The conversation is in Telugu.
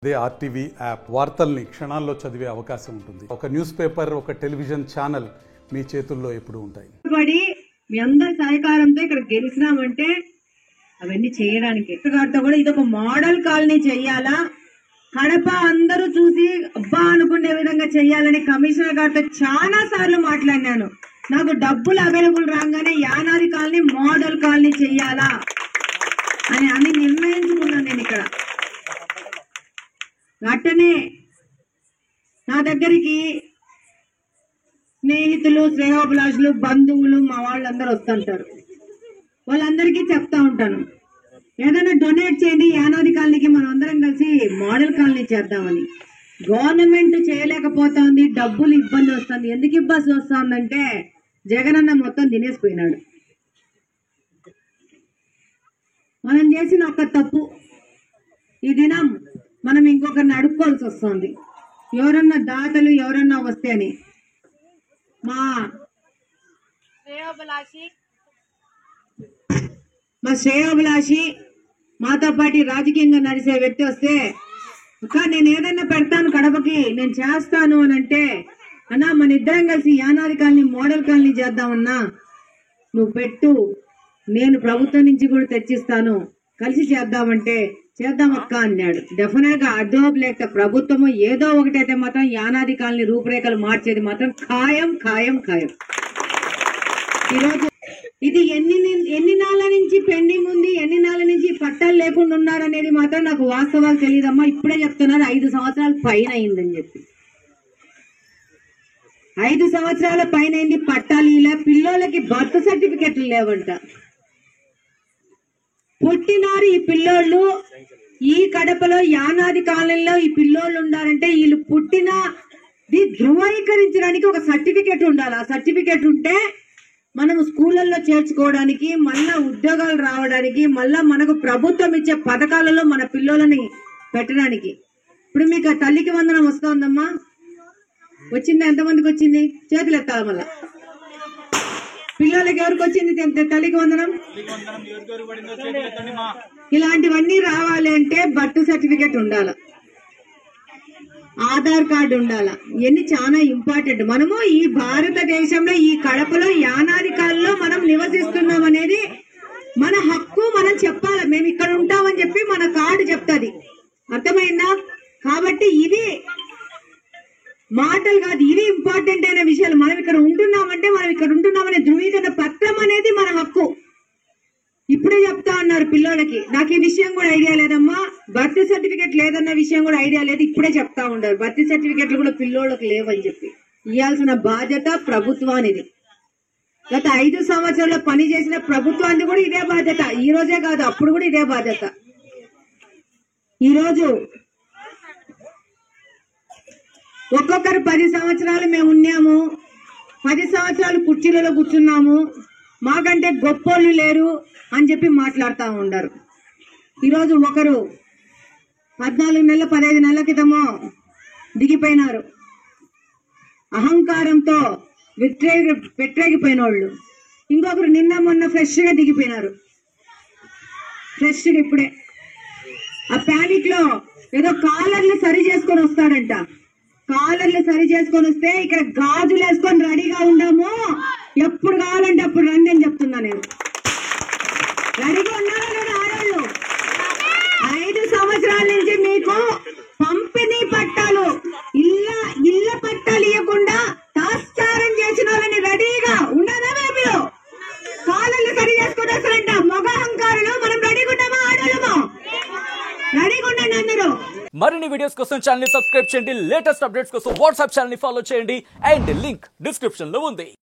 అదే ఆర్టీవీ యాప్ వార్తల్ని క్షణాల్లో చదివే అవకాశం ఉంటుంది. ఒక న్యూస్ పేపర్, ఒక టెలివిజన్ ఛానల్ మీ చేతుల్లో ఎప్పుడూ ఉంటాయి. మీ అందరి సహకారంతో ఇక్కడ గెలిచినామంటే అవన్నీ చేయడానికి గారితో కూడా ఇది ఒక మోడల్ కాలనీ చెయ్యాలా, కడప అందరూ చూసి అబ్బా అనుకునే విధంగా చెయ్యాలని కమిషనర్ గారితో చాలా సార్లు మాట్లాడినాను. నాకు డబ్బులు అవైలబుల్ రాగానే యానాది కాలనీ మోడల్ కాలనీ చెయ్యాలా అని నిర్ణయించుకున్నాను. నేను ఇక్కడ అట్టనే నా దగ్గరికి స్నేహితులు, శ్రేయోభిలాషులు, బంధువులు, మా వాళ్ళందరూ వస్తుంటారు. వాళ్ళందరికీ చెప్తా ఉంటాను, ఏదైనా డొనేట్ చేయండి యానాది కాలనీకి, మనం అందరం కలిసి మోడల్ కాలనీ చేద్దామని. గవర్నమెంట్ చేయలేకపోతుంది, డబ్బులు ఇబ్బంది వస్తుంది. ఎందుకు ఇబ్బంది వస్తుందంటే జగనన్న మొత్తం తినేసిపోయినాడు. మనం చేసిన ఒక తప్పు, ఈ దినం మనం ఇంకొకరిని అడుక్కోవాల్సి వస్తుంది. ఎవరన్నా దాతలు ఎవరన్నా వస్తే అని. మా శ్రేయోభిలాషి మాతో పాటు రాజకీయంగా నడిచే వ్యక్తి వస్తే, అక్క నేను ఏదన్నా పెడతాను కడపకి, నేను చేస్తాను అని అంటే, అన్నా మన ఇద్దరం కలిసి యానాది కాలనీ మోడల్ కాలనీ చేద్దామన్నా, నువ్వు పెట్టు, నేను ప్రభుత్వం నుంచి కూడా తెచ్చిస్తాను, కలిసి చేద్దామంటే చేద్దామక్క అన్నాడు. డెఫినెట్ గా అడ్డోబలేక ప్రభుత్వము ఏదో ఒకటైతే మాత్రం యానాది కాలనీ రూపురేఖలు మార్చేది మాత్రం ఖాయం ఖాయం ఖాయం. ఈరోజు ఇది ఎన్ని నాళ్ళ నుంచి పెండింగ్ ఉంది, ఎన్ని నాళ్ళ నుంచి పట్టాలు లేకుండా ఉన్నారనేది మాత్రం నాకు వాస్తవాలు తెలియదమ్మా. ఇప్పుడే చెప్తున్నారు 5 సంవత్సరాల పైన అయిందని చెప్పి. 5 సంవత్సరాల పైన అయింది, పట్టాలు ఇలా, పిల్లోళ్ళకి బర్త్ సర్టిఫికెట్లు లేవంట. పుట్టినారు ఈ పిల్లోళ్ళు ఈ కడపలో యానాది కాలంలో ఈ పిల్లోళ్ళు ఉండాలంటే వీళ్ళు పుట్టినది ధృవీకరించడానికి ఒక సర్టిఫికెట్ ఉండాలి. ఆ సర్టిఫికెట్ ఉంటే మనం స్కూళ్ళల్లో చేర్చుకోవడానికి, మళ్ళా ఉద్యోగాలు రావడానికి, మళ్ళా మనకు ప్రభుత్వం ఇచ్చే పథకాలలో మన పిల్లోలని పెట్టడానికి. ఇప్పుడు మీకు ఆ తల్లికి వందనం వస్తుందమ్మా, వచ్చిందా? ఎంతమందికి వచ్చింది? చేతులు ఎత్తాలి. మళ్ళా పిల్లలకి ఎవరికి వచ్చింది తల్లికి వందనం? ఇలాంటివన్నీ రావాలి అంటే బర్త్ సర్టిఫికెట్ ఉండాల, ఆధార్ కార్డు ఉండాల. ఇవన్నీ చాలా ఇంపార్టెంట్. మనము ఈ భారతదేశంలో ఈ కడపలో యానాది కాలంలో మనం నివసిస్తున్నాం అనేది మన హక్కు. మనం చెప్పాలి, మేము ఇక్కడ ఉంటామని చెప్పి మన కార్డు చెప్తుంది. అర్థమైందా? కాబట్టి ఇవి మాటలు కాదు, ఇవి ఇంపార్టెంట్ అయిన విషయాలు. మనం ఇక్కడ ఉంటున్నామంటే మనం ఇక్కడ ఉంటున్నామనే ధృవీకరణ పత్రం అనేది మన హక్కు. ఇప్పుడే చెప్తా ఉన్నారు పిల్లలకి, నాకు ఈ విషయం కూడా ఐడియా లేదమ్మా, బర్త్ సర్టిఫికెట్ లేదన్న విషయం కూడా ఐడియా లేదు. ఇప్పుడే చెప్తా ఉన్నారు బర్త్ సర్టిఫికెట్లు కూడా పిల్లోళ్ళకి లేవని చెప్పి. ఇవ్వాల్సిన బాధ్యత ప్రభుత్వానిది. గత 5 సంవత్సరాల్లో పని చేసిన ప్రభుత్వానికి కూడా ఇదే బాధ్యత. ఈ రోజే కాదు, అప్పుడు కూడా ఇదే బాధ్యత. ఈరోజు ఒక్కొక్కరు 10 సంవత్సరాలు మేము ఉన్నాము, 10 సంవత్సరాలు కుర్చీలలో కూర్చున్నాము, మాకంటే గొప్పోళ్ళు లేరు అని చెప్పి మాట్లాడుతూ ఉన్నారు. ఈరోజు ఒకరు 14 నెలల 15 నెలల క్రితమో దిగిపోయినారు. అహంకారంతో వెట్రేగిపోయిన వాళ్ళు. ఇంకొకరు నిన్న మొన్న ఫ్రెష్ గా దిగిపోయినారు. ఫ్రెష్ గా ఇప్పుడే ఆ ప్యానిక్ లో ఏదో కాలర్లు సరి చేసుకొని వస్తాడంట. కాలర్లు సరి చేసుకొని వస్తే ఇక్కడ గాజులు వేసుకొని రెడీగా ఉన్నాము, ఎప్పుడు కావాలంటే అప్పుడు రండి అని చెప్తున్నా. నేను రెడీగా ఉన్నారా లేదా ఆడవాళ్ళు? 5 సంవత్సరాల నుంచి మీకు పంపిణీ పట్టాలు, ఇళ్ళ పట్టాలు ఇవ్వకుండా తాత్సారం చేసిన వాళ్ళని రెడీగా ఉండదా? మీరు కాలర్లు సరి చేసుకొని వస్తారంట. మగ అహంకారులు మనం రెడీగా ఉన్నామా? ఆడవాళ్ళమా? రెడీగా ఉండండి అందరూ. మరిన్ని వీడియోస్ కోసం ఛానల్ ని సబ్స్క్రైబ్ చేయండి. లేటెస్ట్ అప్డేట్స్ కోసం వాట్సాప్ ఛానల్ ని ఫాలో చేయండి. అండ్ లింక్ డిస్క్రిప్షన్ లో ఉంది.